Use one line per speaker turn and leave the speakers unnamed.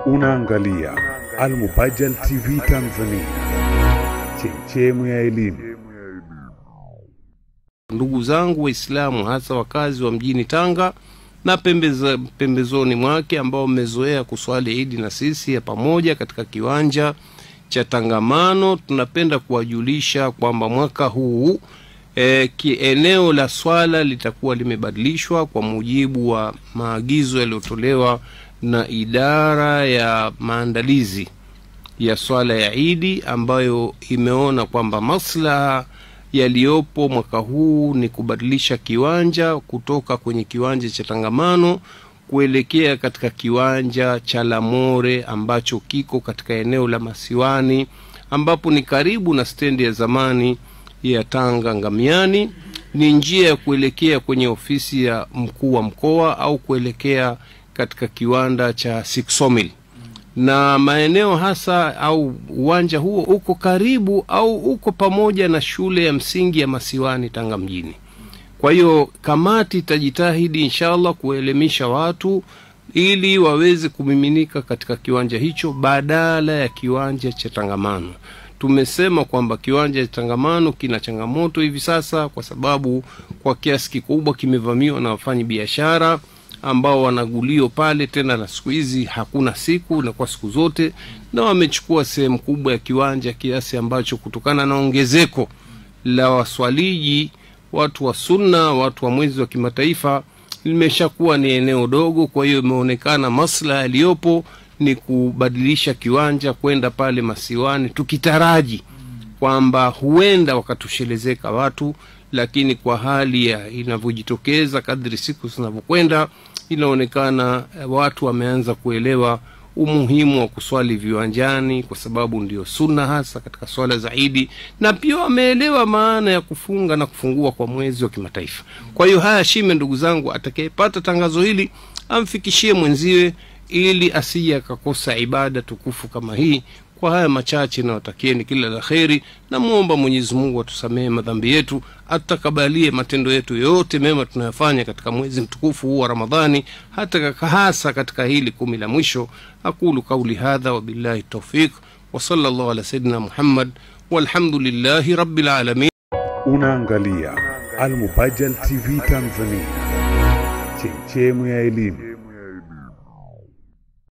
Unaangalia Al-Mubajjal TV Tanzania, chemchemu ya elimu.
Ndugu zangu Waislamu, hasa wakazi wa mjini Tanga na pembezoni mwake ambao mmezoea kuswali Eid na sisi ya pamoja katika kiwanja cha Tangamano, tunapenda kuwajulisha kwamba mwaka huu eneo la swala litakuwa limebadilishwa kwa mujibu wa maagizo yaliyotolewa na idara ya maandalizi ya swala ya Eid, ambayo imeona kwamba maslaha yaliyopo mwaka huu ni kubadilisha kiwanja kutoka kwenye kiwanja cha Tangamano kuelekea katika kiwanja cha Lamore ambacho kiko katika eneo la Masiwani, ambapo ni karibu na stendi ya zamani ya Tanga Ngamiani. Ni njia ya kuelekea kwenye ofisi ya mkuu wa mkoa au kuelekea katika kiwanda cha Siksomil. Na maeneo hasa au uwanja huo uko karibu au uko pamoja na shule ya msingi ya Masiwani Tanga mjini. Kwa hiyo kamati itajitahidi inshallah kuelimisha watu ili waweze kumiminika katika kiwanja hicho badala ya kiwanja cha Tangamano. Tumesema kwamba kiwanja cha Tangamano kina changamoto hivi sasa kwa sababu kwa kiasi kikubwa kimevamiwa na wafanyi biashara ambao wanagulio pale, tena na siku hizi hakuna siku na kwa siku zote, na wamechukua sehemu kubwa ya kiwanja kiasi ambacho kutokana na ongezeko la waswaliji, watu wa sunna, watu wa mwezi wa kimataifa, limeshakuwa ni eneo dogo. Kwa hiyo imeonekana maslaha yaliyopo ni kubadilisha kiwanja kwenda pale Masiwani, tukitaraji kwamba huenda wakatoshelezeka watu, lakini kwa hali ya inavyojitokeza kadri siku zinavyokwenda inaonekana watu wameanza kuelewa umuhimu wa kuswali viwanjani kwa sababu ndio sunna hasa katika swala za Eid, na pia wameelewa maana ya kufunga na kufungua kwa mwezi wa kimataifa. Kwa hiyo haya shime, ndugu zangu, atakayepata tangazo hili amfikishie mwenziwe ili asije akakosa ibada tukufu kama hii. Kwa haya machache na watakieni kila la kheri, na muomba Mwenyezi Mungu atusamehe madhambi yetu, atakabalie matendo yetu yote mema tunayofanya katika mwezi mtukufu huu wa Ramadhani, hata hasa katika hili 10 la mwisho. Aqulu qawli hadha wa billahi tawfiq wa sallallahu ala sayyidina Muhammad walhamdulillahi rabbil alamin.
Unaangalia Al-Mubajjal TV Tanzania, chemchemu ya elimu.